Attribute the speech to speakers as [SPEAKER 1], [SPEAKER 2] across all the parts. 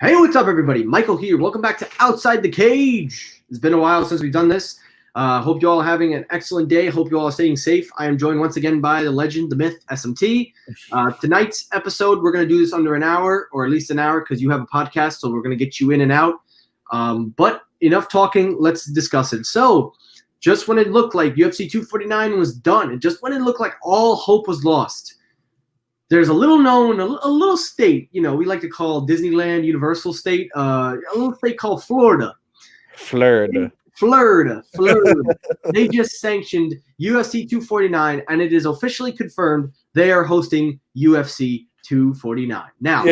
[SPEAKER 1] Hey, what's up, everybody? Michael here. Welcome back to Outside the Cage. It's been a while since we've done this. Hope you all are having an excellent day. Hope you all are staying safe. I am joined once again by the legend, the myth, SMT. Tonight's episode, we're going to do this under an hour, or at least an hour, because you have a podcast, so we're going to get you in and out. But enough talking. Let's discuss it. So, just when it looked like UFC 249 was done, and just when it looked like all hope was lost, there's a little state, we like to call Disneyland, Universal State, a little state called Florida.
[SPEAKER 2] Florida.
[SPEAKER 1] They just sanctioned UFC 249, and it is officially confirmed they are hosting UFC 249. Now,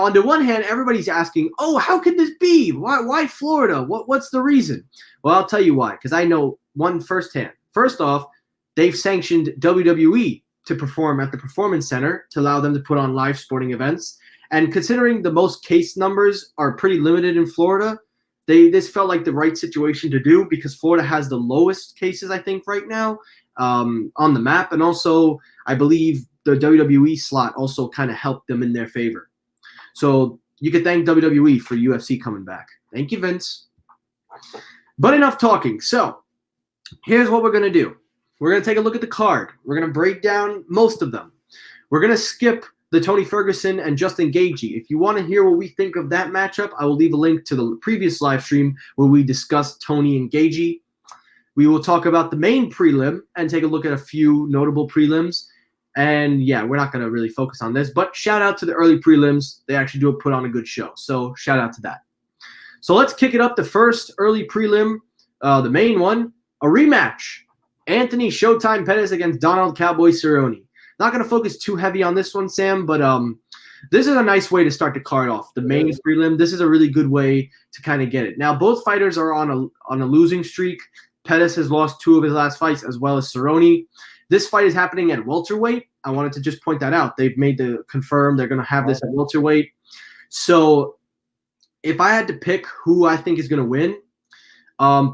[SPEAKER 1] on the one hand, everybody's asking, oh, how could this be? Why Florida? What's the reason? Well, I'll tell you why, because I know one firsthand. First off, they've sanctioned WWE to perform at the Performance Center to allow them to put on live sporting events. And considering the most case numbers are pretty limited in Florida, this felt like the right situation to do because Florida has the lowest cases, I think, right now on the map. And also, I believe the WWE slot also kind of helped them in their favor. So you could thank WWE for UFC coming back. Thank you, Vince. But enough talking. So here's what we're going to do. We're going to take a look at the card. We're going to break down most of them. We're going to skip the Tony Ferguson and Justin Gaethje. If you want to hear what we think of that matchup, I will leave a link to the previous live stream where we discussed Tony and Gaethje. We will talk about the main prelim and take a look at a few notable prelims. And yeah, we're not going to really focus on this, but shout out to the early prelims. They actually do put on a good show. So shout out to that. So let's kick it up. The first early prelim, the main one, a rematch. Anthony Showtime Pettis against Donald Cowboy Cerrone. Not going to focus too heavy on this one, Sam, but this is a nice way to start the card off. The main prelim, this is a really good way to kind of get it. Now, both fighters are on a losing streak. Pettis has lost 2 of his last fights, as well as Cerrone. This fight is happening at welterweight. I wanted to just point that out. They've made the confirm they're going to have this at welterweight. So if I had to pick who I think is going to win,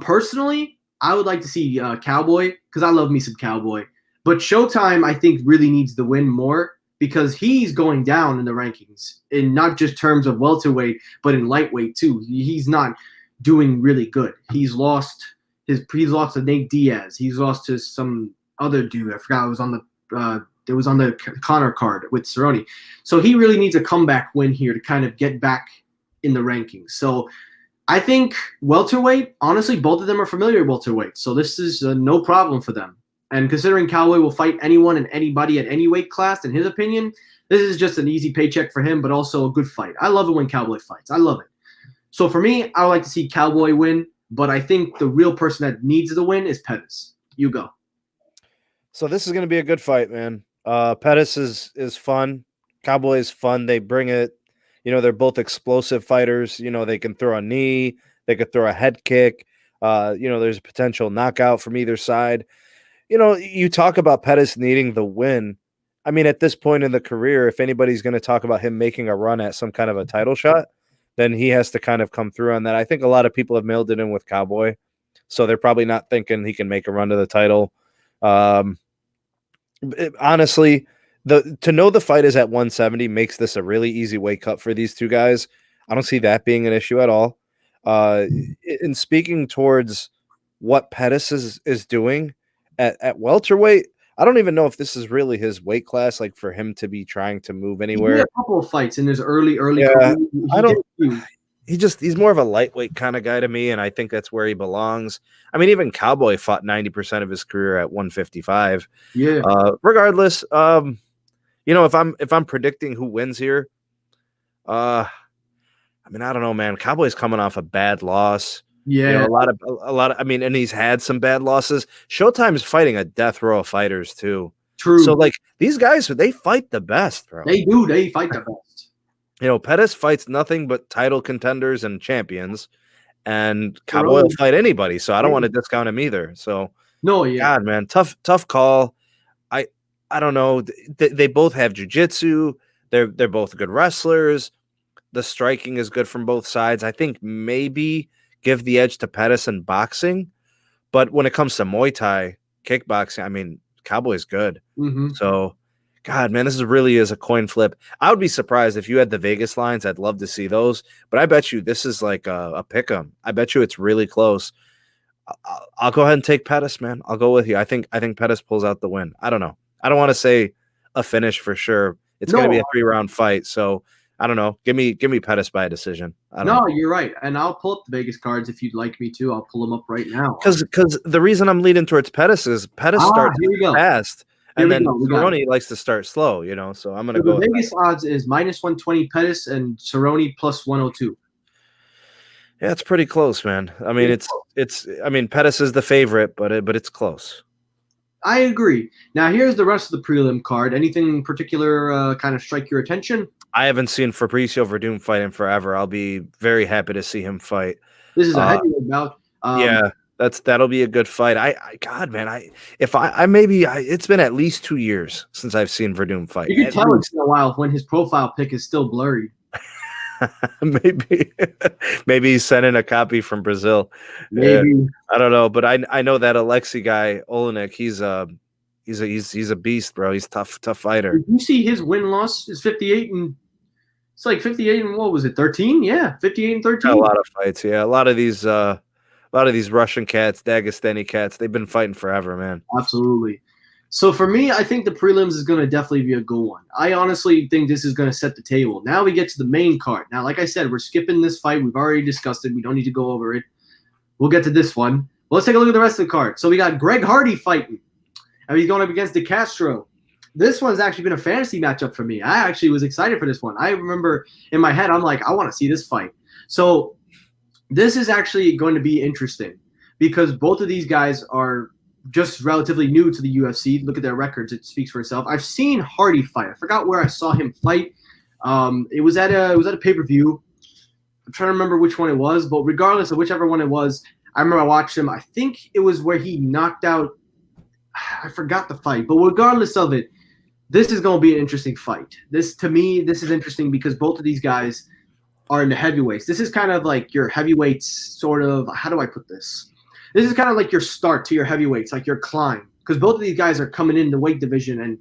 [SPEAKER 1] personally, I would like to see Cowboy because I love me some Cowboy. But Showtime, I think, really needs the win more because he's going down in the rankings in not just terms of welterweight, but in lightweight too. He's not doing really good. He's lost to Nate Diaz. He's lost to some other dude. I forgot. It was on the Connor card with Cerrone. So he really needs a comeback win here to kind of get back in the rankings. So I think welterweight, honestly, both of them are familiar welterweight. So this is no problem for them. And considering Cowboy will fight anyone and anybody at any weight class, in his opinion, this is just an easy paycheck for him, but also a good fight. I love it when Cowboy fights. I love it. So for me, I would like to see Cowboy win, but I think the real person that needs the win is Pettis. You go.
[SPEAKER 2] So this is going to be a good fight, man. Pettis is fun. Cowboy is fun. They bring it. They're both explosive fighters. They can throw a knee. They could throw a head kick. There's a potential knockout from either side. You talk about Pettis needing the win. I mean, at this point in the career, if anybody's going to talk about him making a run at some kind of a title shot, then he has to kind of come through on that. I think a lot of people have mailed it in with Cowboy, so they're probably not thinking he can make a run to the title. Honestly, to know the fight is at 170 makes this a really easy weight cut for these two guys. I don't see that being an issue at all. In speaking towards what Pettis is doing at welterweight, I don't even know if this is really his weight class, like for him to be trying to move anywhere.
[SPEAKER 1] He did a couple of fights in his early
[SPEAKER 2] career. He's more of a lightweight kind of guy to me, and I think that's where he belongs. I mean, even Cowboy fought 90% of his career at 155.
[SPEAKER 1] Yeah.
[SPEAKER 2] Regardless, if I'm predicting who wins here, I don't know, man. Cowboy's coming off a bad loss.
[SPEAKER 1] Yeah,
[SPEAKER 2] a lot of. I mean, and he's had some bad losses. Showtime's fighting a death row of fighters too.
[SPEAKER 1] True.
[SPEAKER 2] So like these guys, they fight the best, bro.
[SPEAKER 1] They do. They fight the best.
[SPEAKER 2] Pettis fights nothing but title contenders and champions, and Cowboy will fight anybody. So I don't want to discount him either. So
[SPEAKER 1] no, yeah,
[SPEAKER 2] God, man, tough call. I don't know. They both have jiu-jitsu. They're both good wrestlers. The striking is good from both sides. I think maybe give the edge to Pettis in boxing, but when it comes to Muay Thai, kickboxing, I mean, Cowboy's good.
[SPEAKER 1] Mm-hmm.
[SPEAKER 2] So God, man, this really is a coin flip. I would be surprised if you had the Vegas lines. I'd love to see those, but I bet you this is like a pick 'em. I bet you it's really close. I'll go ahead and take Pettis, man. I'll go with you. I think Pettis pulls out the win. I don't know. I don't want to say a finish for sure. It's going to be a 3-round fight, so I don't know. Give me Pettis by a decision.
[SPEAKER 1] You're right, and I'll pull up the Vegas cards if you'd like me to. I'll pull them up right now.
[SPEAKER 2] Because the reason I'm leading towards Pettis is Pettis starts fast. And then Cerrone likes to start slow, so I'm going to go.
[SPEAKER 1] The Vegas odds is -120 Pettis and Cerrone +102.
[SPEAKER 2] Yeah, it's pretty close, man. I mean, Pettis is the favorite, but it's close.
[SPEAKER 1] I agree. Now, here's the rest of the prelim card. Anything in particular kind of strike your attention?
[SPEAKER 2] I haven't seen Fabricio Verdum fight in forever. I'll be very happy to see him fight.
[SPEAKER 1] This is a heavyweight bout.
[SPEAKER 2] Yeah. That'll be a good fight. It's been at least 2 years since I've seen Verdum fight.
[SPEAKER 1] You can tell it's been a while when his profile pic is still blurry.
[SPEAKER 2] maybe he's sending a copy from Brazil.
[SPEAKER 1] Maybe
[SPEAKER 2] I don't know, but I know that Alexei guy Olenek. He's a beast, bro. He's tough fighter.
[SPEAKER 1] Did you see his win-loss is 58 and it's like 58 and what was it? 13? Yeah, 58 and 13.
[SPEAKER 2] A lot of fights. Yeah, a lot of these Russian cats, Dagestani cats, they've been fighting forever, man.
[SPEAKER 1] Absolutely. So for me, I think the prelims is going to definitely be a good one. I honestly think this is going to set the table. Now we get to the main card. Now, like I said, we're skipping this fight. We've already discussed it. We don't need to go over it. We'll get to this one. Well, let's take a look at the rest of the card. So we got Greg Hardy fighting. And he's going up against De Castro. This one's actually been a fantasy matchup for me. I actually was excited for this one. I remember in my head, I'm like, I want to see this fight. So this is actually going to be interesting because both of these guys are just relatively new to the UFC. Look at their records. It speaks for itself. I've seen Hardy fight. I forgot where I saw him fight. It was at a pay-per-view. I'm trying to remember which one it was, but regardless of whichever one it was, I remember I watched him. I think it was where he knocked out – I forgot the fight. But regardless of it, this is going to be an interesting fight. To me, this is interesting because both of these guys are in the heavyweights. This is kind of like your heavyweights sort of – how do I put this? This is kind of like your start to your heavyweights, like your climb, because both of these guys are coming in the weight division. And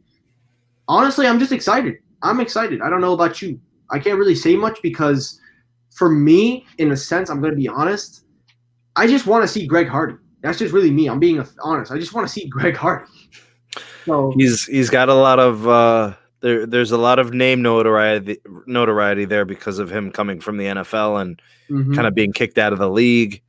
[SPEAKER 1] honestly, I'm just excited. I'm excited. I don't know about you. I can't really say much because for me, in a sense, I'm going to be honest, I just want to see Greg Hardy. That's just really me. I'm being honest. I just want to see Greg Hardy. So
[SPEAKER 2] he's got a lot of there's a lot of name notoriety there because of him coming from the NFL and kind of being kicked out of the league.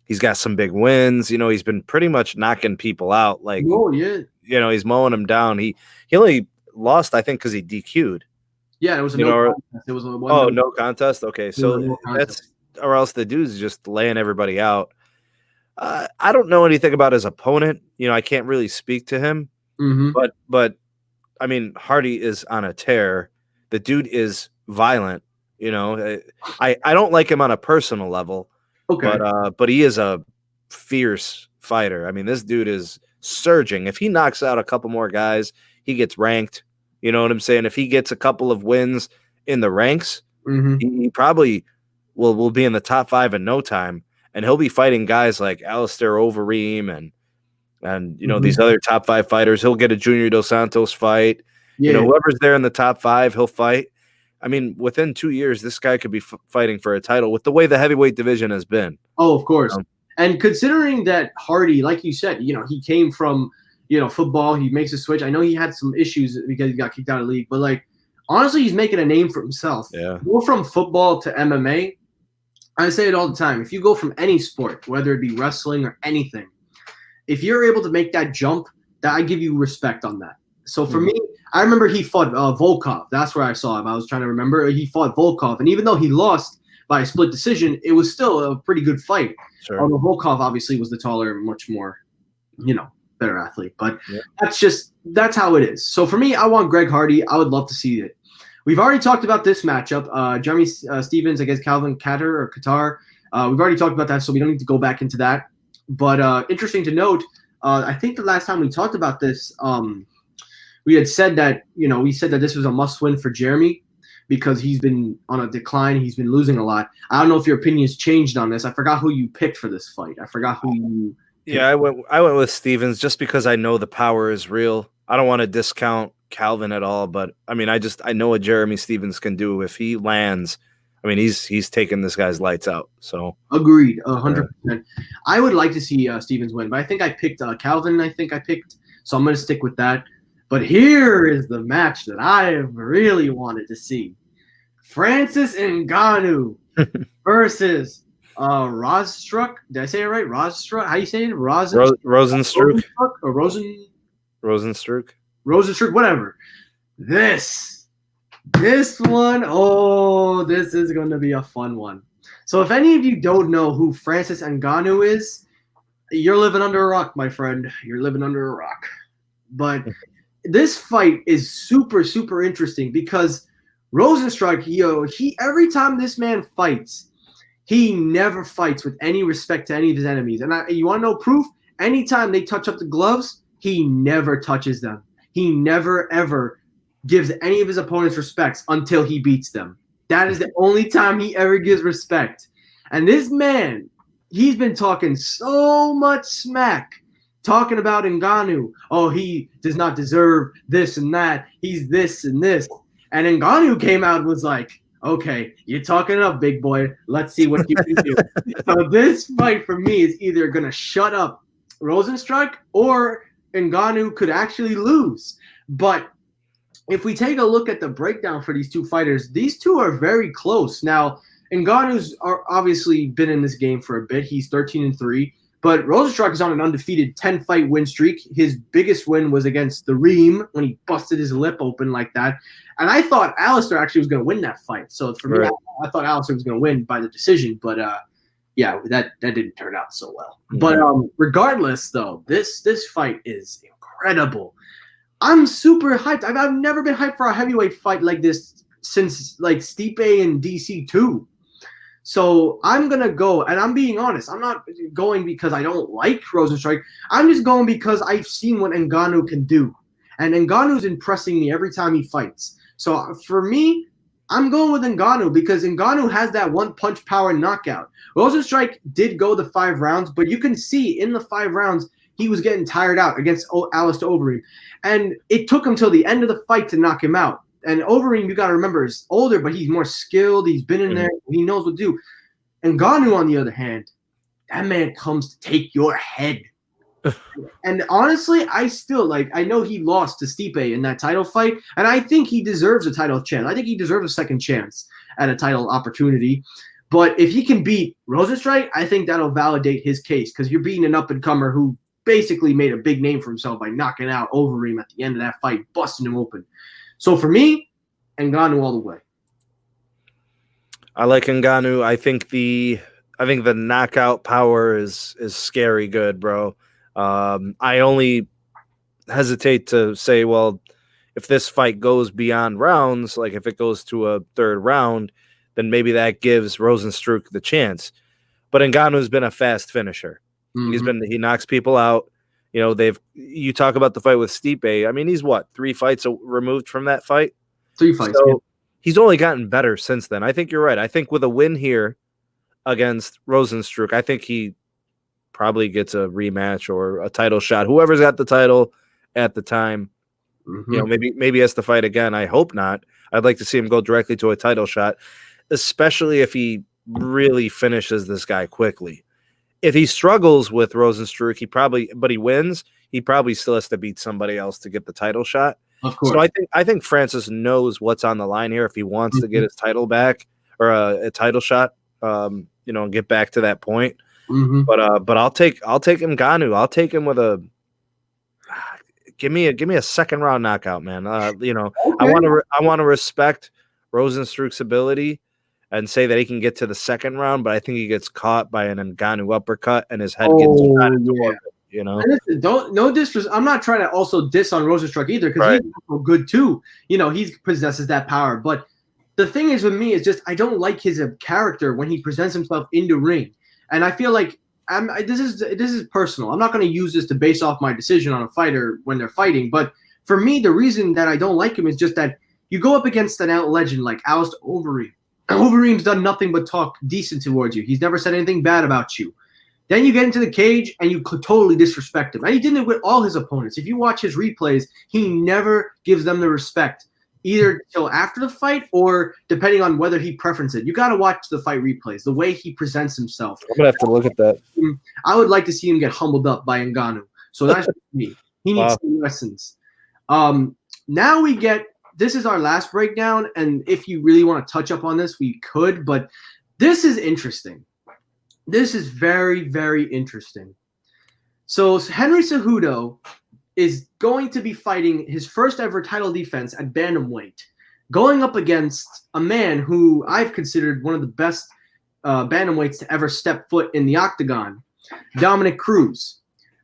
[SPEAKER 2] He's got some big wins. He's been pretty much knocking people out. Like,
[SPEAKER 1] oh yeah,
[SPEAKER 2] he's mowing them down. He only lost, I think, because he DQ'd.
[SPEAKER 1] Yeah, it was no contest. It was
[SPEAKER 2] no contest. Okay, so that's or else the dude's just laying everybody out. I don't know anything about his opponent. I can't really speak to him. But I mean, Hardy is on a tear. The dude is violent. I don't like him on a personal level.
[SPEAKER 1] Okay.
[SPEAKER 2] But he is a fierce fighter. I mean, this dude is surging. If he knocks out a couple more guys, he gets ranked. You know what I'm saying? If he gets a couple of wins in the ranks, he probably will be in the top 5 in no time. And he'll be fighting guys like Alistair Overeem and these other top 5 fighters. He'll get a Junior Dos Santos fight. Yeah. Whoever's there in the top 5, he'll fight. I mean, within 2 years, this guy could be fighting for a title with the way the heavyweight division has been.
[SPEAKER 1] Oh, of course. And considering that Hardy, like you said, he came from, football. He makes a switch. I know he had some issues because he got kicked out of the league. But, honestly, he's making a name for himself.
[SPEAKER 2] Yeah.
[SPEAKER 1] Go from football to MMA. I say it all the time. If you go from any sport, whether it be wrestling or anything, if you're able to make that jump, I give you respect on that. So for me, I remember he fought Volkov. That's where I saw him. I was trying to remember. He fought Volkov. And even though he lost by a split decision, it was still a pretty good fight.
[SPEAKER 2] Sure.
[SPEAKER 1] Although Volkov obviously was the taller, much more, better athlete. But that's how it is. So for me, I want Greg Hardy. I would love to see it. We've already talked about this matchup. Jeremy Stevens against Calvin Qatar. We've already talked about that, so we don't need to go back into that. But interesting to note, I think the last time we talked about this, we had said that, this was a must-win for Jeremy because he's been on a decline. He's been losing a lot. I don't know if your opinion's changed on this. I forgot who you picked for this fight. I forgot who you picked.
[SPEAKER 2] Yeah, I went with Stevens just because I know the power is real. I don't want to discount Calvin at all, but I mean, I know what Jeremy Stevens can do if he lands. I mean, he's taking this guy's lights out. So
[SPEAKER 1] agreed, 100%. I would like to see Stevens win, but I think I picked Calvin. So I'm going to stick with that. But here is the match that I really wanted to see: Francis Ngannou versus Rozenstruik. Did I say it right? Rozenstruik. How you say it?
[SPEAKER 2] Rozenstruik
[SPEAKER 1] or
[SPEAKER 2] Rozenstruik.
[SPEAKER 1] Rozenstruik. Whatever. This one. Oh, this is going to be a fun one. So if any of you don't know who Francis Ngannou is, you're living under a rock, my friend. You're living under a rock. But this fight is super, super interesting because Rozenstruik, he every time this man fights, he never fights with any respect to any of his enemies. And you want to know proof? Anytime they touch up the gloves, he never touches them. He never, ever gives any of his opponents respects until he beats them. That is the only time he ever gives respect. And this man, he's been talking so much smack, talking about Ngannou. Oh, he does not deserve this and that. He's this and this. And Ngannou came out and was like, okay, you're talking enough, big boy. Let's see what you can do. So this fight for me is either going to shut up Rozenstruik or Ngannou could actually lose. But if we take a look at the breakdown for these two fighters, these two are very close. Now, Ngannou's obviously been in this game for a bit. He's 13-3. But Rozenstruik is on an undefeated 10-fight win streak. His biggest win was against the Reem when he busted his lip open like that. And I thought Alistair actually was going to win that fight. So for me, I thought Alistair was going to win by the decision. But yeah, that didn't turn out so well. Mm-hmm. But regardless, though, this fight is incredible. I'm super hyped. I've never been hyped for a heavyweight fight like this since like Stipe and DC2. So I'm going to go, and I'm being honest, I'm not going because I don't like Rozenstruik. I'm just going because I've seen what Ngannou can do. And Ngannou's impressing me every time he fights. So for me, I'm going with Ngannou because Ngannou has that one-punch power knockout. Rozenstruik did go the 5 rounds, but you can see in the 5 rounds, he was getting tired out against Alistair Overeem. And it took him till the end of the fight to knock him out. And Overeem, you got to remember, is older, but he's more skilled. He's been in there. He knows what to do. And Ngannou, on the other hand, that man comes to take your head. And honestly, I know he lost to Stipe in that title fight, and I think he deserves a title chance. I think he deserves a second chance at a title opportunity. But if he can beat Rozenstruik, I think that'll validate his case because you're beating an up-and-comer who basically made a big name for himself by knocking out Overeem at the end of that fight, busting him open. So for me, Ngannou all the way.
[SPEAKER 2] I like Ngannou. I think the knockout power is scary good, bro. I only hesitate to say, well, if this fight goes beyond rounds, like if it goes to a 3rd round, then maybe that gives Rozenstruik the chance. But Ngannou's been a fast finisher. Mm-hmm. He knocks people out. You know, you talk about the fight with Stipe. I mean, he's 3 fights removed from that fight?
[SPEAKER 1] 3 fights.
[SPEAKER 2] So
[SPEAKER 1] yeah.
[SPEAKER 2] He's only gotten better since then. I think you're right. I think with a win here against Rozenstruik, I think he probably gets a rematch or a title shot. Whoever's got the title at the time, mm-hmm. You know, maybe has to fight again. I hope not. I'd like to see him go directly to a title shot, especially if he really finishes this guy quickly. If he struggles with Rozenstruik, but he wins, he probably still has to beat somebody else to get the title shot.
[SPEAKER 1] Of course.
[SPEAKER 2] So I think Francis knows what's on the line here if he wants mm-hmm. to get his title back or a title shot, and get back to that point. Mm-hmm. But I'll take Ngannou. I'll take him with a give me a 2nd round knockout, man. Okay. I want to respect Rozenstruik's ability and say that he can get to the 2nd round, but I think he gets caught by an Ngannou uppercut and his head gets shot into it.
[SPEAKER 1] Listen, no disrespect. I'm not trying to also diss on Rozenstruik either because he's so good too. He possesses that power. But the thing is with me is just I don't like his character when he presents himself in the ring, and I feel like this is personal. I'm not going to use this to base off my decision on a fighter when they're fighting. But for me, the reason that I don't like him is just that you go up against an out legend like Alistair Overeem. Overeem's done nothing but talk decent towards you. He's never said anything bad about you. Then you get into the cage and you could totally disrespect him. And he did it with all his opponents. If you watch his replays, he never gives them the respect, either till after the fight or depending on whether he preferences it. You got to watch the fight replays, the way he presents himself.
[SPEAKER 2] I'm going to have to look at that.
[SPEAKER 1] I would like to see him get humbled up by Ngannou. So that's me. He needs some lessons. Now we get – this is our last breakdown, and if you really want to touch up on this, we could, but this is interesting. This is very, very interesting. So Henry Cejudo is going to be fighting his first ever title defense at bantamweight, going up against a man who I've considered one of the best bantamweights to ever step foot in the octagon, Dominick Cruz.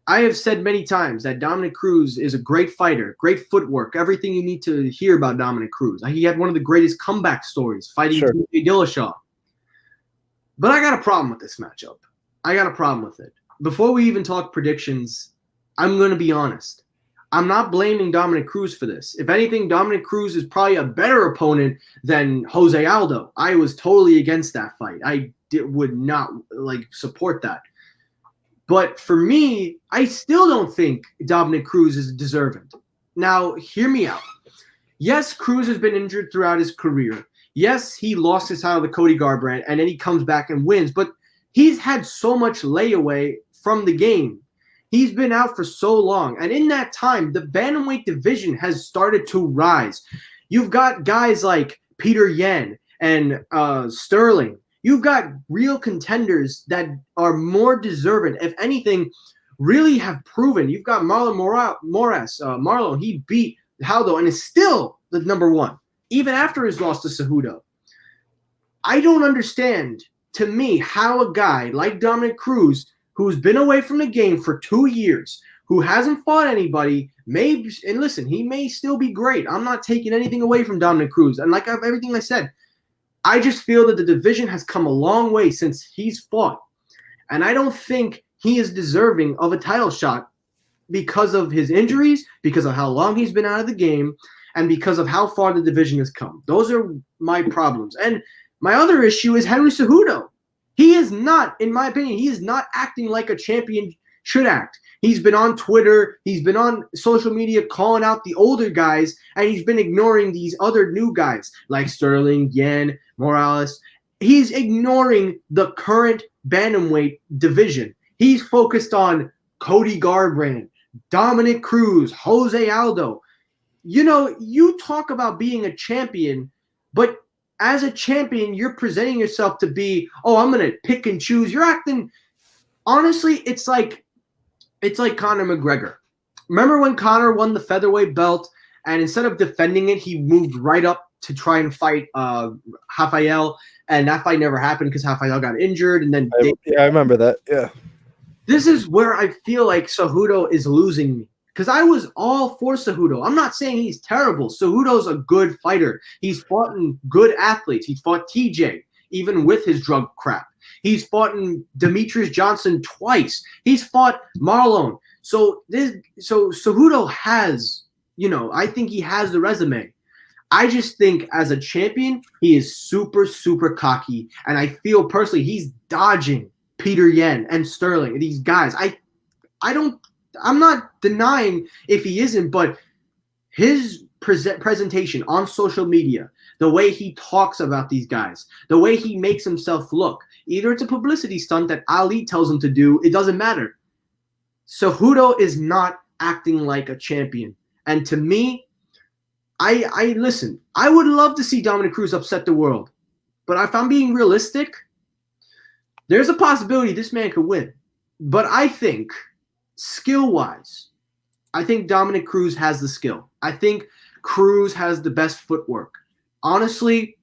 [SPEAKER 1] I have said many times that Dominick Cruz is a great fighter, great footwork, everything you need to hear about Dominick Cruz. He had one of the greatest comeback stories fighting TJ Dillashaw. But I got a problem with this matchup. I got a problem with it. Before we even talk predictions, I'm going to be honest. I'm not blaming Dominick Cruz for this. If anything, Dominick Cruz is probably a better opponent than Jose Aldo. I was totally against that fight. I would not support that. But for me, I still don't think Dominick Cruz is deserving. Now, hear me out. Yes, Cruz has been injured throughout his career. Yes, he lost his title to Cody Garbrandt, and then he comes back and wins. But he's had so much layaway from the game. He's been out for so long. And in that time, the bantamweight division has started to rise. You've got guys like Peter Yan and Sterling. You've got real contenders that are more deserving, if anything, really have proven. You've got Marlon Moraes. Marlon, he beat Aldo and is still the number one, even after his loss to Cejudo. I don't understand, to me, how a guy like Dominick Cruz, who's been away from the game for 2 years, who hasn't fought anybody, and listen, he may still be great. I'm not taking anything away from Dominick Cruz. And like everything I said, I just feel that the division has come a long way since he's fought. And I don't think he is deserving of a title shot because of his injuries, because of how long he's been out of the game, and because of how far the division has come. Those are my problems. And my other issue is Henry Cejudo. He is not, in my opinion, he is not acting like a champion should act. He's been on Twitter, he's been on social media calling out the older guys, and he's been ignoring these other new guys like Sterling, Yan, Morales. He's ignoring the current bantamweight division. He's focused on Cody Garbrandt, Dominick Cruz, Jose Aldo. You know, you talk about being a champion, but as a champion, you're presenting yourself to be, oh, I'm going to pick and choose. You're acting, honestly, it's like Conor McGregor. Remember when Conor won the featherweight belt, and instead of defending it, he moved right up to try and fight Rafael, and that fight never happened because Rafael got injured. And then
[SPEAKER 2] I remember that. Yeah.
[SPEAKER 1] This is where I feel like Cejudo is losing me, because I was all for Cejudo. I'm not saying he's terrible. Cejudo's a good fighter. He's fought in good athletes. He's fought TJ, even with his drug crap. He's fought in Demetrius Johnson twice. He's fought Marlon. So Cejudo has, I think he has the resume. I just think as a champion, he is super, super cocky. And I feel personally he's dodging Peter Yan and Sterling, these guys. I'm not denying if he isn't, but his presentation on social media, the way he talks about these guys, the way he makes himself look, either it's a publicity stunt that Ali tells him to do, it doesn't matter. Cejudo is not acting like a champion. And to me, I listen, I would love to see Dominick Cruz upset the world. But if I'm being realistic, there's a possibility this man could win. But I think, skill-wise, I think Dominick Cruz has the skill. I think Cruz has the best footwork. Honestly,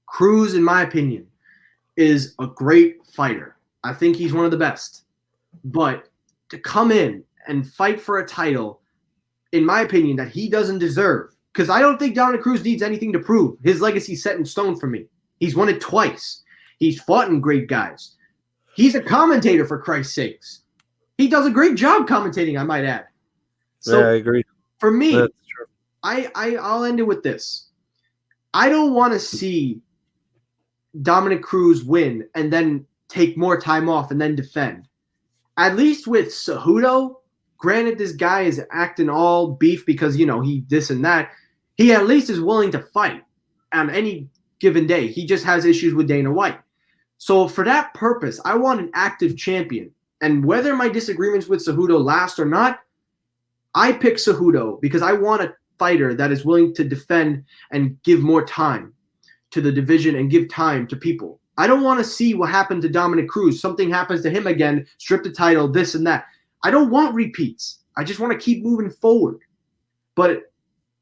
[SPEAKER 1] Cruz, in my opinion, is a great fighter. I think he's one of the best. But to come in and fight for a title, in my opinion, that he doesn't deserve, because I don't think Dominick Cruz needs anything to prove. His legacy's set in stone for me. He's won it twice. He's fought in great guys. He's a commentator, for Christ's sakes. He does a great job commentating, I might add. So
[SPEAKER 2] yeah, I agree.
[SPEAKER 1] For me, that's true. I'll end it with this. I don't want to see Dominick Cruz win and then take more time off and then defend. at least with Cejudo, granted this guy is acting all beef because, he this and that. He at least is willing to fight on any given day. He just has issues with Dana White. So for that purpose, I want an active champion. And whether my disagreements with Cejudo last or not, I pick Cejudo because I want a fighter that is willing to defend and give more time to the division and give time to people. I don't want to see what happened to Dominic Cruz. Something happens to him again, strip the title, this and that. I don't want repeats. I just want to keep moving forward. But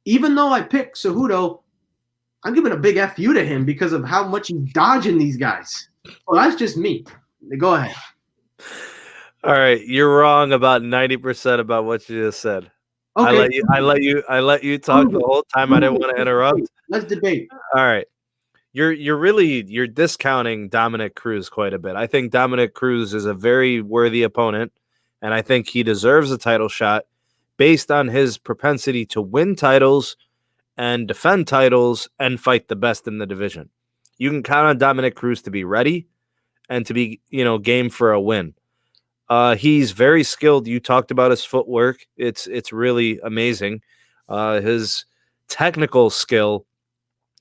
[SPEAKER 1] even though I pick Cejudo, I'm giving a big F you to him because of how much he's dodging these guys. Well, that's just me. Go ahead.
[SPEAKER 2] All right, you're wrong about 90% about what you just said. Okay. I let you talk the whole time. I didn't want to interrupt.
[SPEAKER 1] Let's debate.
[SPEAKER 2] All right. You're discounting Dominic Cruz quite a bit. I think Dominic Cruz is a very worthy opponent, and I think he deserves a title shot based on his propensity to win titles and defend titles and fight the best in the division. You can count on Dominic Cruz to be ready and to be, game for a win. He's very skilled. You talked about his footwork. It's really amazing. His technical skill,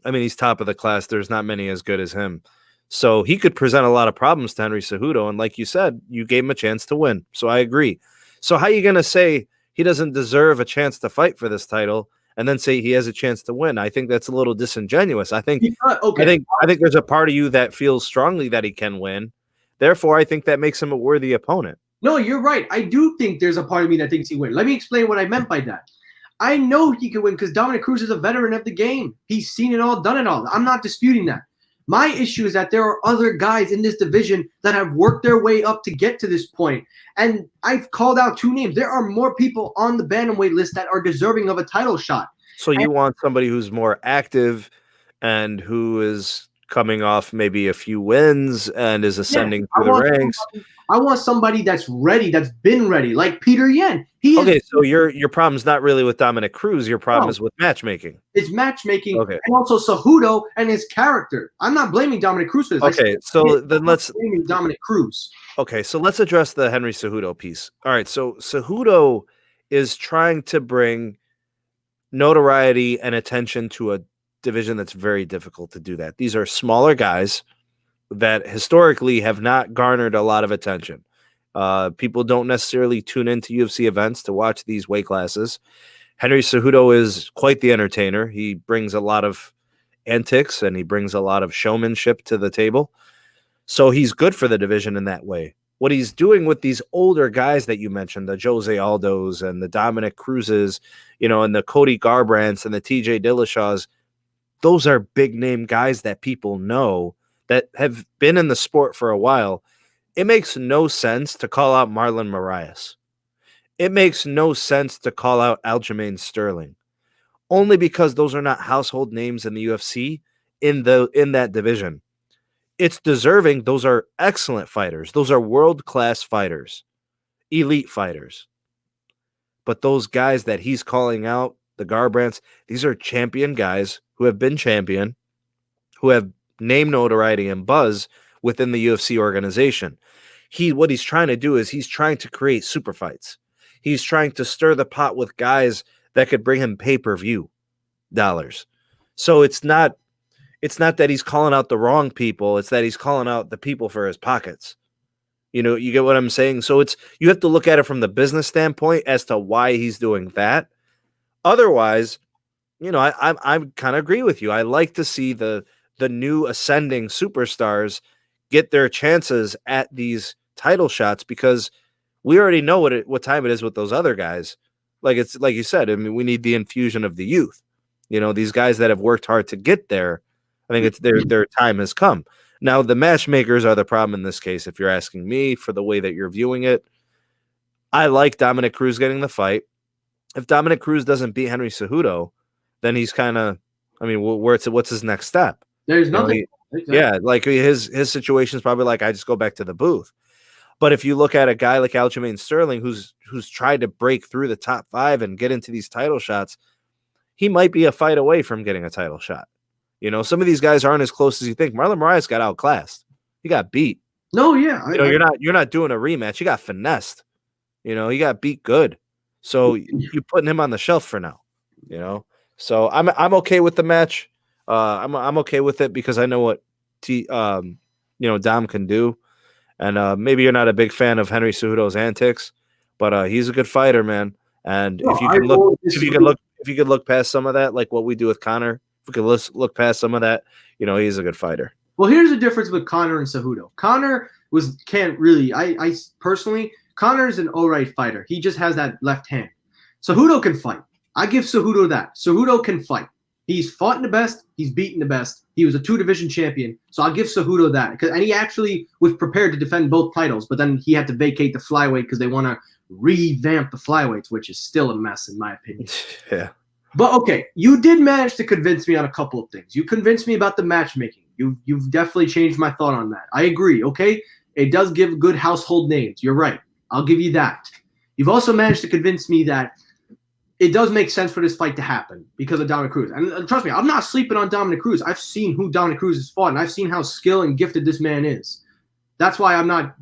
[SPEAKER 2] he's top of the class. There's not many as good as him. So he could present a lot of problems to Henry Cejudo. And like you said, you gave him a chance to win. So I agree. So how are you going to say he doesn't deserve a chance to fight for this title and then say he has a chance to win? I think that's a little disingenuous. I think there's a part of you that feels strongly that he can win. Therefore, I think that makes him a worthy opponent.
[SPEAKER 1] No, you're right. I do think there's a part of me that thinks he win. Let me explain what I meant by that. I know he can win because Dominic Cruz is a veteran of the game. He's seen it all, done it all. I'm not disputing that. My issue is that there are other guys in this division that have worked their way up to get to this point. And I've called out 2 names. There are more people on the bantamweight list that are deserving of a title shot.
[SPEAKER 2] So you want somebody who's more active and who is coming off maybe a few wins and is ascending through the ranks.
[SPEAKER 1] I want somebody that's ready, that's been ready, like Peter Yan.
[SPEAKER 2] So your problem's not really with Dominic Cruz. Your problem is with matchmaking.
[SPEAKER 1] It's matchmaking, and also Cejudo and his character. I'm not blaming Dominic Cruz for this.
[SPEAKER 2] Okay, so then let's
[SPEAKER 1] blaming Dominic Cruz.
[SPEAKER 2] Okay, so let's address the Henry Cejudo piece. All right, so Cejudo is trying to bring notoriety and attention to a division that's very difficult to do that. These are smaller guys that historically have not garnered a lot of attention. People don't necessarily tune into UFC events to watch these weight classes. Henry Cejudo is quite the entertainer. He brings a lot of antics and he brings a lot of showmanship to the table. So he's good for the division in that way. What he's doing with these older guys that you mentioned, the Jose Aldos and the Dominic Cruzes, and the Cody Garbrandts and the TJ Dillashaws, those are big name guys that people know that have been in the sport for a while. It makes no sense to call out Marlon Moraes. It makes no sense to call out Aljamain Sterling, only because those are not household names in the UFC in that division. It's deserving. Those are excellent fighters. Those are world-class fighters, elite fighters. But those guys that he's calling out, the Garbrandts, these are champion guys who have been champion, who have name notoriety and buzz within the UFC organization. What he's trying to do is he's trying to create super fights. He's trying to stir the pot with guys that could bring him pay-per-view dollars. So it's not that he's calling out the wrong people. It's that he's calling out the people for his pockets. You get what I'm saying? So you have to look at it from the business standpoint as to why he's doing that. Otherwise, I kind of agree with you. I like to see the new ascending superstars get their chances at these title shots because we already know what time it is with those other guys. Like you said, we need the infusion of the youth. These guys that have worked hard to get there. I think it's their time has come. Now the matchmakers are the problem in this case. If you're asking me for the way that you're viewing it, I like Dominic Cruz getting the fight. If Dominic Cruz doesn't beat Henry Cejudo, then he's kind of, what's his next step?
[SPEAKER 1] There's nothing.
[SPEAKER 2] Yeah, like his situation is probably like, I just go back to the booth. But if you look at a guy like Aljamain Sterling, who's tried to break through the top 5 and get into these title shots, he might be a fight away from getting a title shot. Some of these guys aren't as close as you think. Marlon Moraes got outclassed. He got beat.
[SPEAKER 1] No, yeah.
[SPEAKER 2] You're not doing a rematch. You got finessed. You got beat good. So you're putting him on the shelf for now. So I'm okay with the match. I'm okay with it because I know what Dom can do. And maybe you're not a big fan of Henry Cejudo's antics, but he's a good fighter, man. And if you could look past some of that, like what we do with Conor, if we could look past some of that, he's a good fighter.
[SPEAKER 1] Well, here's the difference with Conor and Cejudo. Conor can't really. I personally, Conor's an all right fighter. He just has that left hand. Cejudo can fight. I give Cejudo that. Cejudo can fight. He's fought in the best. He's beaten the best. He was a 2-division champion. So I'll give Cejudo that. And he actually was prepared to defend both titles, but then he had to vacate the flyweight because they want to revamp the flyweights, which is still a mess in my opinion.
[SPEAKER 2] Yeah.
[SPEAKER 1] But okay, you did manage to convince me on a couple of things. You convinced me about the matchmaking. You've definitely changed my thought on that. I agree, okay? It does give good household names. You're right. I'll give you that. You've also managed to convince me that it does make sense for this fight to happen because of Dominick Cruz. And trust me, I'm not sleeping on Dominick Cruz. I've seen who Dominick Cruz has fought, and I've seen how skilled and gifted this man is. That's why I'm not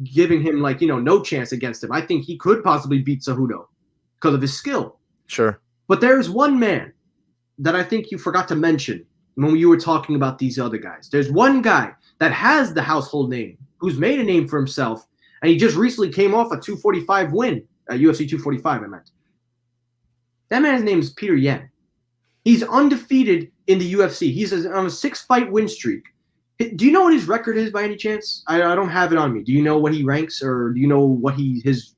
[SPEAKER 1] giving him, no chance against him. I think he could possibly beat Cejudo because of his skill.
[SPEAKER 2] Sure.
[SPEAKER 1] But there's one man that I think you forgot to mention when you were talking about these other guys. There's one guy that has the household name, who's made a name for himself, and he just recently came off a 245 win, UFC 245, I meant. That man's name is Peter Yan. He's undefeated in the UFC. He's on a 6-fight win streak. Do you know what his record is by any chance? I don't have it on me. Do you know what he ranks, or do you know what his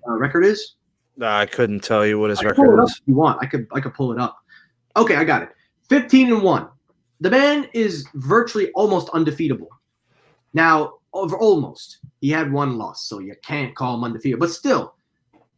[SPEAKER 1] record is?
[SPEAKER 2] I couldn't tell you what his record is.
[SPEAKER 1] If you want, I could pull it up. Okay, I got it. 15-1. The man is virtually almost undefeatable. Now, almost. He had one loss, so you can't call him undefeated. But still,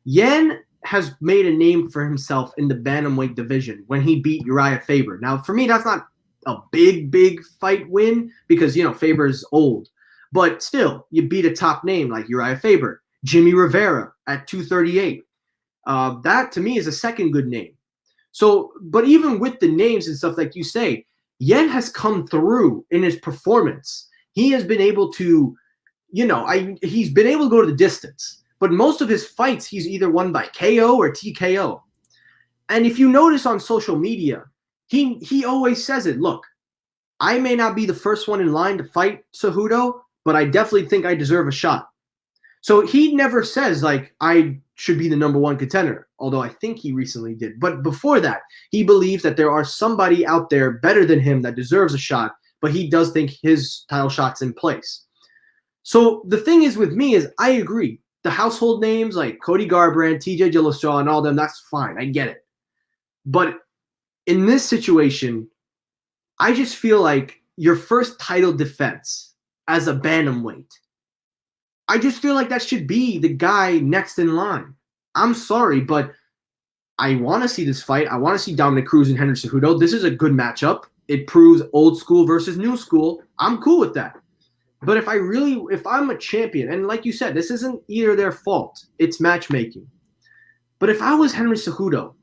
[SPEAKER 1] Yan has made a name for himself in the bantamweight division when he beat Uriah Faber. Now, for me, that's not a big fight win because, Faber's old. But still, you beat a top name like Uriah Faber, Jimmy Rivera at 238. That, to me, is a second good name. So, but even with the names and stuff like you say, Yan has come through in his performance. He has been able to, he's been able to go to the distance. But most of his fights, he's either won by KO or TKO. And if you notice on social media, he always says it. Look, I may not be the first one in line to fight Cejudo, but I definitely think I deserve a shot. So he never says, I should be the number one contender, although I think he recently did. But before that, he believes that there are somebody out there better than him that deserves a shot, but he does think his title shot's in place. So the thing is with me is I agree. The household names like Cody Garbrandt, TJ Dillashaw, and all them, that's fine. I get it. But in this situation, I just feel like your first title defense as a bantamweight, I just feel like that should be the guy next in line. I'm sorry, but I want to see this fight. I want to see Dominick Cruz and Henry Cejudo. This is a good matchup. It proves old school versus new school. I'm cool with that. But if I'm a champion, and like you said, this isn't either their fault. It's matchmaking. But if I was Henry Cejudo,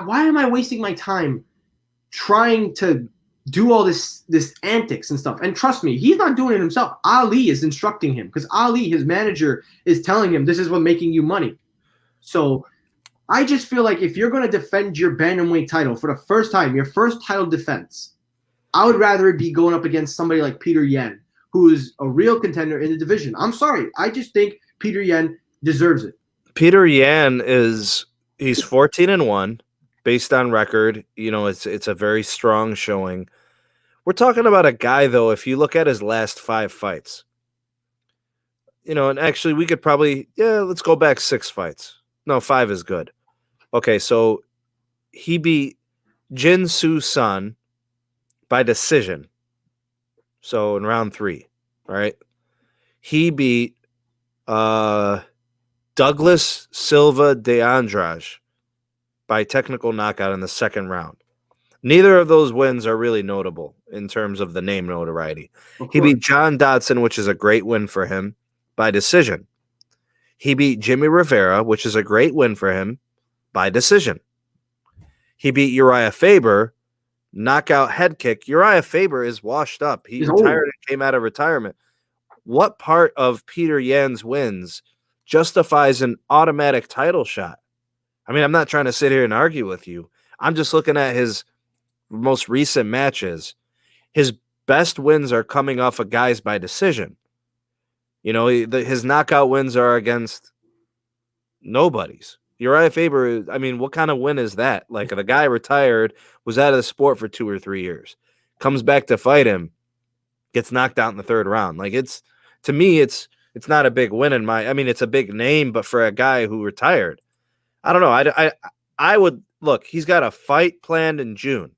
[SPEAKER 1] why am I wasting my time trying to do all this antics and stuff? And trust me, he's not doing it himself. Ali is instructing him because Ali, his manager, is telling him this is what's making you money. So I just feel like if you're going to defend your bantamweight title for the first time, your first title defense, I would rather it be going up against somebody like Peter Yan, who is a real contender in the division. I'm sorry. I just think Peter Yan deserves it.
[SPEAKER 2] Peter Yan he's 14-1 based on record. It's a very strong showing. We're talking about a guy, though, if you look at his last 5 fights, and actually we could probably, let's go back 6 fights. No, 5 is good. Okay, so he beat Jin Soo Sun by decision. So in round 3, all right, he beat Douglas Silva de Andrade by technical knockout in the second round. Neither of those wins are really notable in terms of the name notoriety. He beat John Dodson, which is a great win for him, by decision. He beat Jimmy Rivera, which is a great win for him, by decision. He beat Uriah Faber, knockout head kick. Uriah Faber is washed up. He retired and came out of retirement. what part of Peter Yan's wins justifies an automatic title shot? I mean, I'm not trying to sit here and argue with you. I'm just looking at his most recent matches. His best wins are coming off of guys by decision. You know, his knockout wins are against nobodies. Uriah Faber, I mean, what kind of win is that? Like, the guy retired, was out of the sport for 2 or 3 years, comes back to fight him, gets knocked out in the 3rd round. Like, to me, it's not a big win I mean, it's a big name, but for a guy who retired, I don't know. I would look, he's got a fight planned in June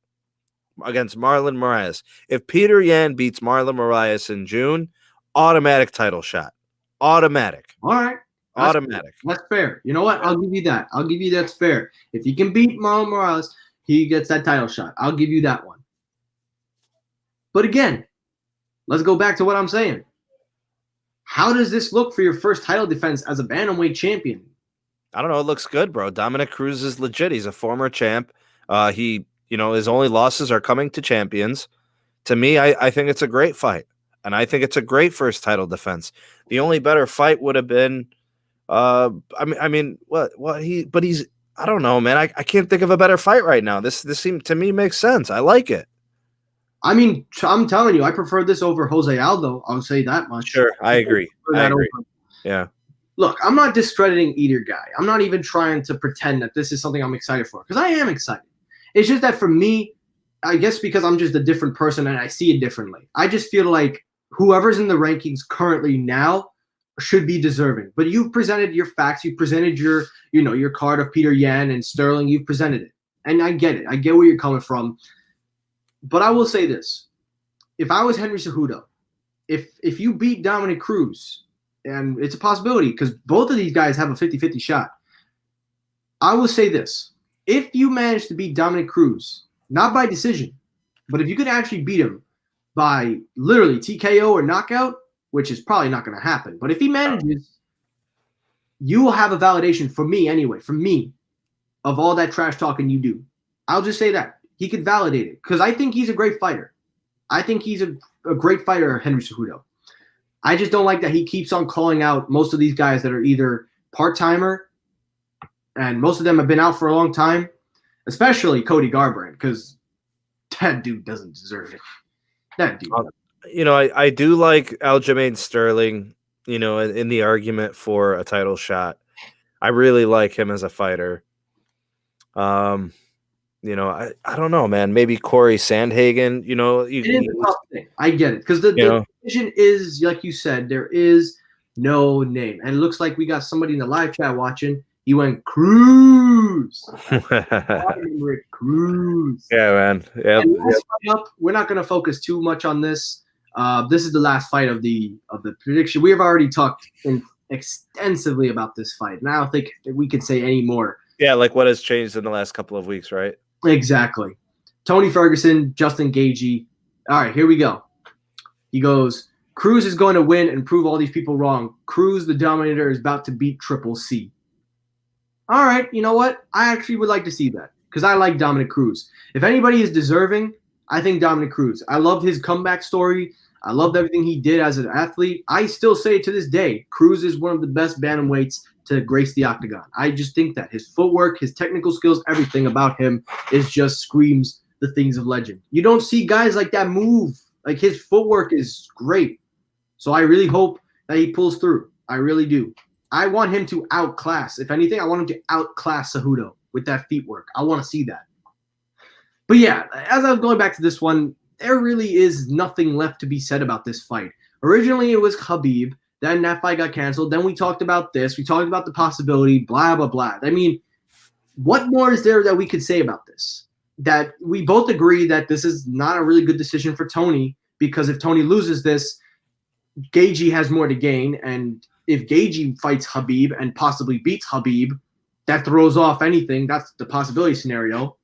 [SPEAKER 2] against Marlon Moraes. If Peter Yan beats Marlon Moraes in June, automatic title shot. Automatic.
[SPEAKER 1] All right.
[SPEAKER 2] Automatic.
[SPEAKER 1] That's fair. You know what? I'll give you that. I'll give you that's fair. If he can beat Marlon Moraes, he gets that title shot. I'll give you that one. But again, let's go back to what I'm saying. How does this look for your first title defense as a bantamweight champion?
[SPEAKER 2] I don't know. It looks good, bro. Dominic Cruz is legit. He's a former champ. He, his only losses are coming to champions. To me, I think it's a great fight, and I think it's a great first title defense. The only better fight would have been, I don't know, man. I can't think of a better fight right now. This seemed to me makes sense. I like it.
[SPEAKER 1] I mean, I'm telling you, I prefer this over Jose Aldo. I'll say that much.
[SPEAKER 2] Sure, I agree. Yeah.
[SPEAKER 1] Look, I'm not discrediting either guy. I'm not even trying to pretend that this is something I'm excited for, because I am excited. It's just that for me, I guess because I'm just a different person and I see it differently. I just feel like whoever's in the rankings currently now should be deserving. But you've presented your facts. You presented your card of Peter Yan and Sterling. You've presented it. And I get it. I get where you're coming from. But I will say this. If I was Henry Cejudo, if you beat Dominic Cruz, and it's a possibility because both of these guys have a 50-50 shot, I will say this. If you manage to beat Dominic Cruz, not by decision, but if you could actually beat him by literally TKO or knockout, which is probably not going to happen, but if he manages, you will have a validation for me anyway, of all that trash talking you do. I'll just say that. He could validate it because I think he's a great fighter. I think he's a great fighter, Henry Cejudo. I just don't like that he keeps on calling out most of these guys that are either part-timer, and most of them have been out for a long time, especially Cody Garbrandt, because that dude doesn't deserve it. That dude.
[SPEAKER 2] I do like Aljamain Sterling, in the argument for a title shot. I really like him as a fighter. I don't know, man. Maybe Corey Sandhagen,
[SPEAKER 1] it is a tough thing. I get it. Because the division is, like you said, there is no name. And it looks like we got somebody in the live chat watching. He went Cruz. Cruz.
[SPEAKER 2] Yeah, man. Yeah.
[SPEAKER 1] We're not going to focus too much on this. This is the last fight of the prediction. We have already talked extensively about this fight. And I don't think we could say any more.
[SPEAKER 2] Yeah, like what has changed in the last couple of weeks, right?
[SPEAKER 1] Exactly. Tony Ferguson, Justin Gaethje. All right, here we go. He goes, Cruz is going to win and prove all these people wrong. Cruz, the Dominator, is about to beat Triple C. All right, you know what? I actually would like to see that because I like Dominic Cruz. If anybody is deserving, I think Dominic Cruz. I love his comeback story. I loved everything he did as an athlete. I still say to this day, Cruz is one of the best bantamweights to grace the octagon. I just think that his footwork, his technical skills, everything about him is just screams the things of legend. You don't see guys like that move. Like, his footwork is great. So I really hope that he pulls through. I really do. I want him to outclass. If anything, I want him to outclass Cejudo with that feet work. I want to see that. But yeah, as I was going back to this one, there really is nothing left to be said about this fight. Originally, it was Khabib. Then that fight got canceled. Then we talked about this. We talked about the possibility, blah, blah, blah. I mean, what more is there that we could say about this? That we both agree that this is not a really good decision for Tony, because if Tony loses this, Gaethje has more to gain. And if Gaethje fights Khabib and possibly beats Khabib, that throws off anything. That's the possibility scenario.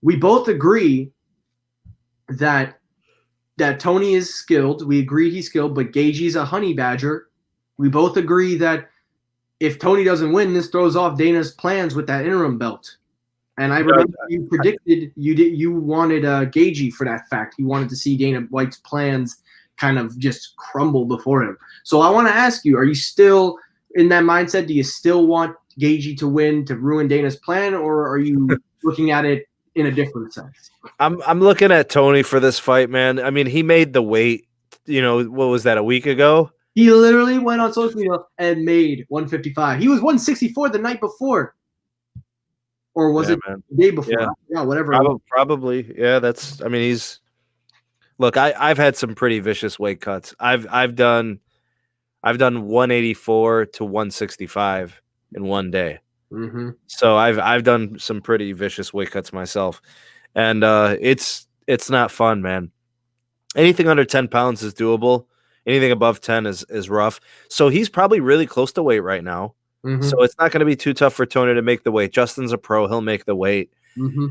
[SPEAKER 1] We both agree that Tony is skilled. We agree he's skilled, but Gaethje's a honey badger. We both agree that if Tony doesn't win, this throws off Dana's plans with that interim belt. And I remember you predicted you wanted Gaethje for that fact. You wanted to see Dana White's plans kind of just crumble before him. So I want to ask you, are you still in that mindset? Do you still want Gaethje to win to ruin Dana's plan, or are you looking at it in a different sense?
[SPEAKER 2] I'm looking at Tony for this fight, man. I mean, he made the weight, what was that, a week ago?
[SPEAKER 1] He literally went on social media and made 155. He was 164 the night before. Or was it the day before? Yeah, whatever.
[SPEAKER 2] Probably. Yeah, look, I've had some pretty vicious weight cuts. I've done 184 to 165 in one day.
[SPEAKER 1] Mm-hmm.
[SPEAKER 2] So I've done some pretty vicious weight cuts myself. And it's not fun, man. Anything under 10 pounds is doable. Anything above 10 is rough. So he's probably really close to weight right now.
[SPEAKER 1] Mm-hmm.
[SPEAKER 2] So it's not going to be too tough for Tony to make the weight. Justin's a pro. He'll make the weight.
[SPEAKER 1] Mm-hmm.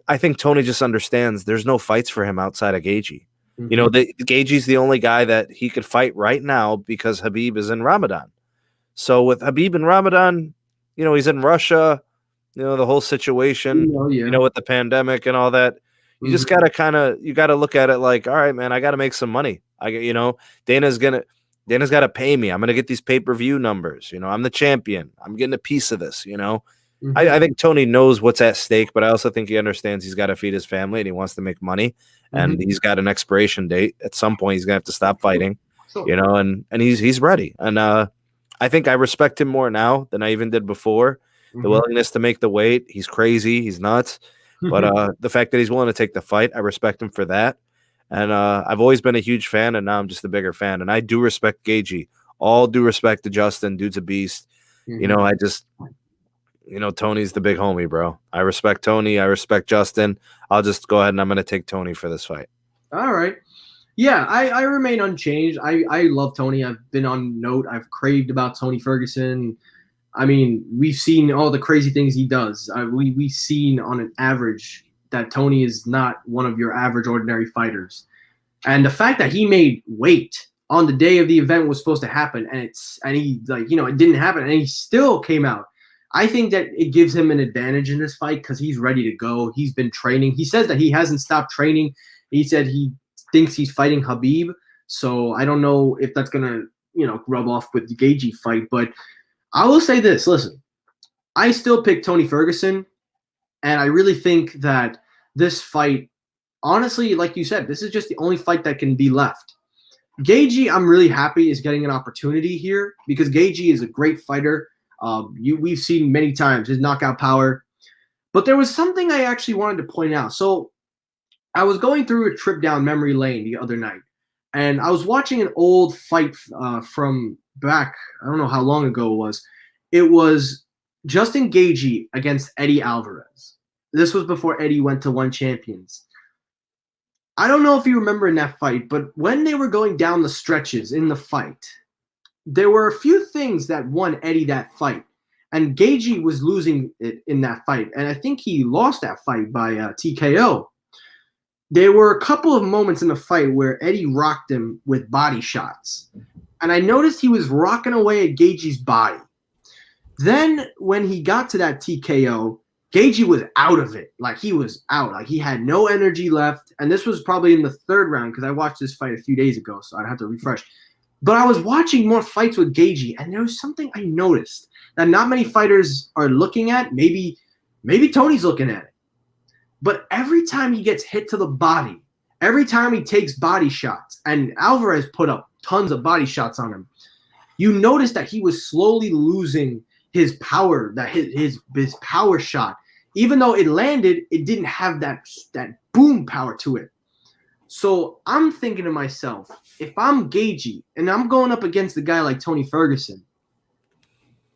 [SPEAKER 2] I think Tony just understands there's no fights for him outside of Gaethje.
[SPEAKER 1] Mm-hmm.
[SPEAKER 2] Gaethje's the only guy that he could fight right now because Khabib is in Ramadan. So with Khabib in Ramadan, he's in Russia, the whole situation, with the pandemic and all that. You just got to look at it like, all right, man, I got to make some money. Dana's got to pay me. I'm going to get these pay-per-view numbers. I'm the champion. I'm getting a piece of this,
[SPEAKER 1] Mm-hmm.
[SPEAKER 2] I think Tony knows what's at stake, but I also think he understands he's got to feed his family and he wants to make money. And he's got an expiration date. At some point, he's going to have to stop fighting, and he's ready. And I think I respect him more now than I even did before. The willingness to make the weight. He's crazy. He's nuts. But the fact that he's willing to take the fight, I respect him for that. And I've always been a huge fan, and now I'm just a bigger fan. And I do respect Gaethje. All due respect to Justin. Dude's a beast. Tony's the big homie, bro. I respect Tony. I respect Justin. I'll just go ahead and I'm going to take Tony for this fight.
[SPEAKER 1] All right. Yeah, I remain unchanged. I love Tony. I've been on note. I've craved about Tony Ferguson. I mean, we've seen all the crazy things he does. We've seen on an average that Tony is not one of your average ordinary fighters. And the fact that he made weight on the day of the event was supposed to happen, and it didn't happen, and he still came out. I think that it gives him an advantage in this fight because he's ready to go. He's been training. He says that he hasn't stopped training. He said he thinks he's fighting Khabib. So I don't know if that's going to, rub off with the Gaethje fight. But I will say this. Listen, I still pick Tony Ferguson. And I really think that this fight, honestly, like you said, this is just the only fight that can be left. Gaethje, I'm really happy is getting an opportunity here because Gaethje is a great fighter. We've seen many times his knockout power, but there was something I actually wanted to point out. So I was going through a trip down memory lane the other night, and I was watching an old fight from back, I don't know how long ago it was. It was Justin Gaethje against Eddie Alvarez. This was before Eddie went to One Champions. I don't know if you remember in that fight, but when they were going down the stretches in the fight, there were a few things that won Eddie that fight, and Gaethje was losing it in that fight, and I think he lost that fight by TKO. There were a couple of moments in the fight where Eddie rocked him with body shots, and I noticed he was rocking away at Gaethje's body. Then when he got to that TKO, Gaethje was out of it. Like, he was out. Like, he had no energy left, and this was probably in the third round because I watched this fight a few days ago, so I'd have to refresh. But I was watching more fights with Gaethje, and there was something I noticed that not many fighters are looking at. Maybe Tony's looking at it. But every time he gets hit to the body, every time he takes body shots, and Alvarez put up tons of body shots on him, you notice that he was slowly losing his power, that his power shot. Even though it landed, it didn't have that boom power to it. So I'm thinking to myself, if I'm Gaethje and I'm going up against a guy like Tony Ferguson,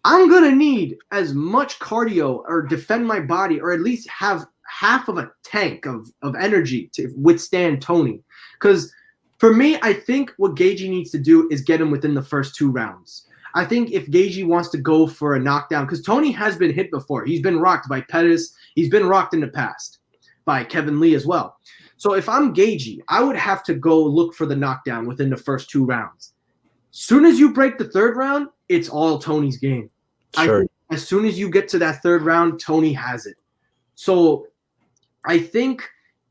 [SPEAKER 1] I'm going to need as much cardio or defend my body or at least have half of a tank of energy to withstand Tony. Because for me, I think what Gaethje needs to do is get him within the first 2 rounds. I think if Gaethje wants to go for a knockdown, because Tony has been hit before. He's been rocked by Pettis. He's been rocked in the past by Kevin Lee as well. So if I'm Gaethje, I would have to go look for the knockdown within the first 2 rounds. Soon as you break the 3rd round, it's all Tony's game.
[SPEAKER 2] Sure.
[SPEAKER 1] I think as soon as you get to that 3rd round, Tony has it. So I think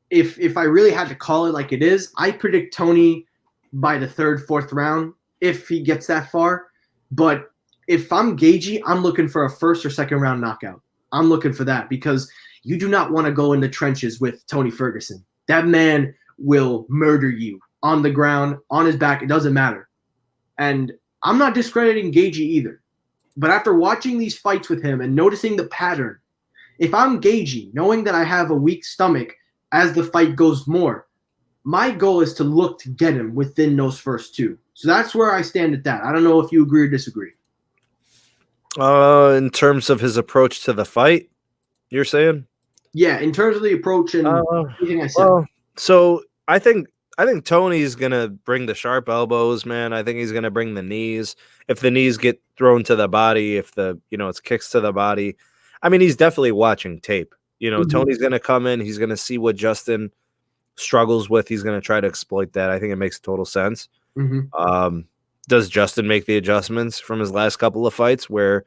[SPEAKER 1] if I really had to call it like it is, I predict Tony by the third, fourth round if he gets that far. But if I'm Gagey, I'm looking for a first or second round knockout. I'm looking for that because you do not want to go in the trenches with Tony Ferguson. That man will murder you on the ground, on his back. It doesn't matter. And I'm not discrediting Gagey either. But after watching these fights with him and noticing the pattern, if I'm Gagey, knowing that I have a weak stomach as the fight goes more, my goal is to look to get him within those first two. So that's where I stand at that. I don't know if you agree or disagree.
[SPEAKER 2] In terms of his approach to the fight, you're saying?
[SPEAKER 1] Yeah, in terms of the approach and everything I said.
[SPEAKER 2] Well, so I think Tony's gonna bring the sharp elbows, man. I think he's gonna bring the knees. If the knees get thrown to the body, if it's kicks to the body, I mean, he's definitely watching tape. Tony's gonna come in. He's gonna see what Justin struggles with. He's gonna try to exploit that. I think it makes total sense. Does Justin make the adjustments from his last couple of fights where,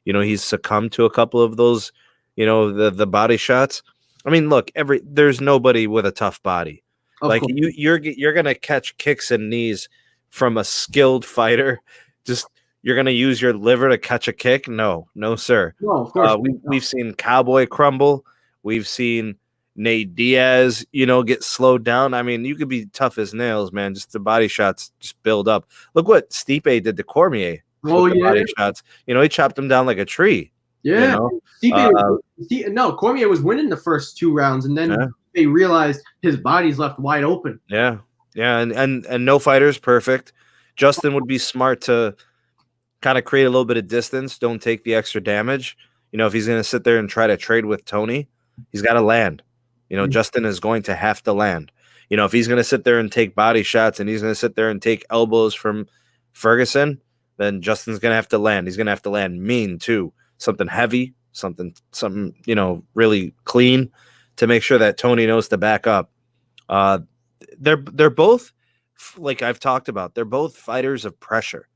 [SPEAKER 2] he's succumbed to a couple of those, the body shots? I mean, look, there's nobody with a tough body. Like you're gonna catch kicks and knees from a skilled fighter. Just you're gonna use your liver to catch a kick? No, sir.
[SPEAKER 1] No, of course.
[SPEAKER 2] We've seen Cowboy crumble. We've seen Nate Diaz, get slowed down. I mean, you could be tough as nails, man. Just the body shots just build up. Look what Stipe did to Cormier.
[SPEAKER 1] Oh yeah,
[SPEAKER 2] body shots. He chopped him down like a tree.
[SPEAKER 1] Yeah. Cormier was winning the first 2 rounds, and then they realized his body's left wide open.
[SPEAKER 2] Yeah, and no fighter's perfect. Justin would be smart to kind of create a little bit of distance. Don't take the extra damage. If he's going to sit there and try to trade with Tony, he's got to land. Justin is going to have to land. If he's going to sit there and take body shots and he's going to sit there and take elbows from Ferguson, then Justin's going to have to land. He's going to have to land mean too. Something heavy, something really clean to make sure that Tony knows to back up. They're both, like I've talked about, they're both fighters of pressure.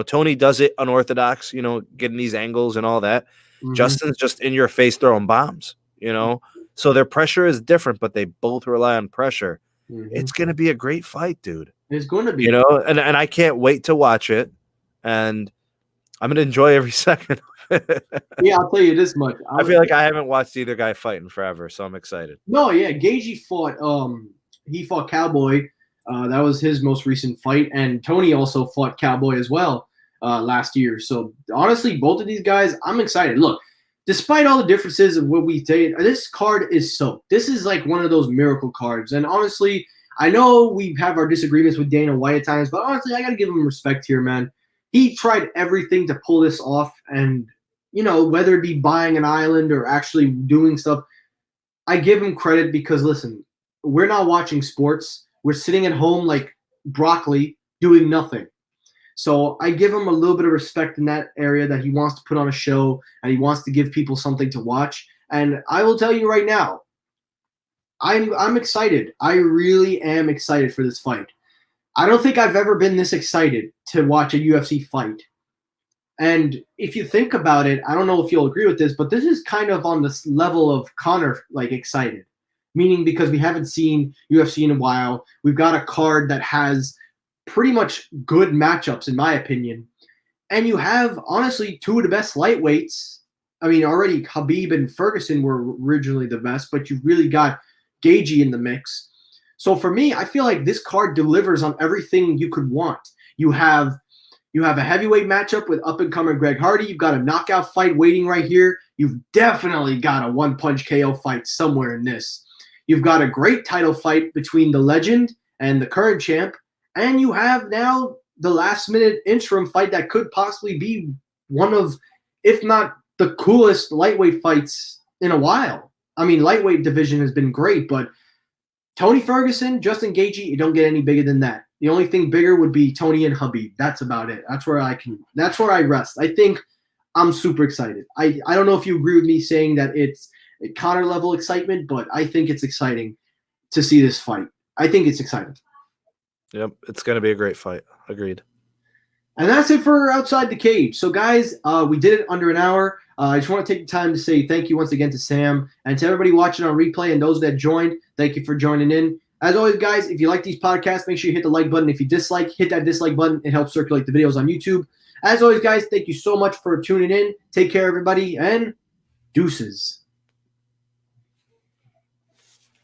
[SPEAKER 2] Tony does it unorthodox, getting these angles and all that. Justin's just in your face throwing bombs, So their pressure is different, but they both rely on pressure. It's going to be a great fight, dude.
[SPEAKER 1] It's going to be.
[SPEAKER 2] And I can't wait to watch it. And I'm going to enjoy every second.
[SPEAKER 1] Yeah, I'll tell you this much.
[SPEAKER 2] I feel like I haven't watched either guy fight in forever, so I'm excited.
[SPEAKER 1] No, yeah, Gagey fought Cowboy. That was his most recent fight, and Tony also fought Cowboy as well last year. So honestly, both of these guys, I'm excited. Look, despite all the differences of what we did, this card is soaked. This is like one of those miracle cards. And honestly, I know we have our disagreements with Dana White at times, but honestly, I got to give him respect here, man. He tried everything to pull this off, and whether it be buying an island or actually doing stuff, I give him credit because, listen, we're not watching sports. We're sitting at home like broccoli doing nothing. So I give him a little bit of respect in that area that he wants to put on a show and he wants to give people something to watch. And I will tell you right now, I'm excited. I really am excited for this fight. I don't think I've ever been this excited to watch a UFC fight. And if you think about it, I don't know if you'll agree with this, but this is kind of on this level of Conor, like, excited. Meaning because we haven't seen UFC in a while. We've got a card that has pretty much good matchups, in my opinion. And you have, honestly, 2 of the best lightweights. I mean, already Khabib and Ferguson were originally the best, but you've really got Gagey in the mix. So for me, I feel like this card delivers on everything you could want. You have a heavyweight matchup with up-and-comer Greg Hardy. You've got a knockout fight waiting right here. You've definitely got a one-punch KO fight somewhere in this. You've got a great title fight between the legend and the current champ. And you have now the last-minute interim fight that could possibly be one of, if not the coolest lightweight fights in a while. I mean, lightweight division has been great, but Tony Ferguson, Justin Gaethje, you don't get any bigger than that. The only thing bigger would be Tony and Khabib. That's about it. That's where I rest. I think I'm super excited. I don't know if you agree with me saying that it's a Conor level excitement, but I think it's exciting to see this fight. I think it's exciting.
[SPEAKER 2] Yep, it's going to be a great fight. Agreed.
[SPEAKER 1] And that's it for Outside the Cage. So, guys, we did it under an hour. I just want to take the time to say thank you once again to Sam and to everybody watching on replay and those that joined. Thank you for joining in. As always, guys, if you like these podcasts, make sure you hit the like button. If you dislike, hit that dislike button. It helps circulate the videos on YouTube. As always, guys, thank you so much for tuning in. Take care, everybody, and deuces.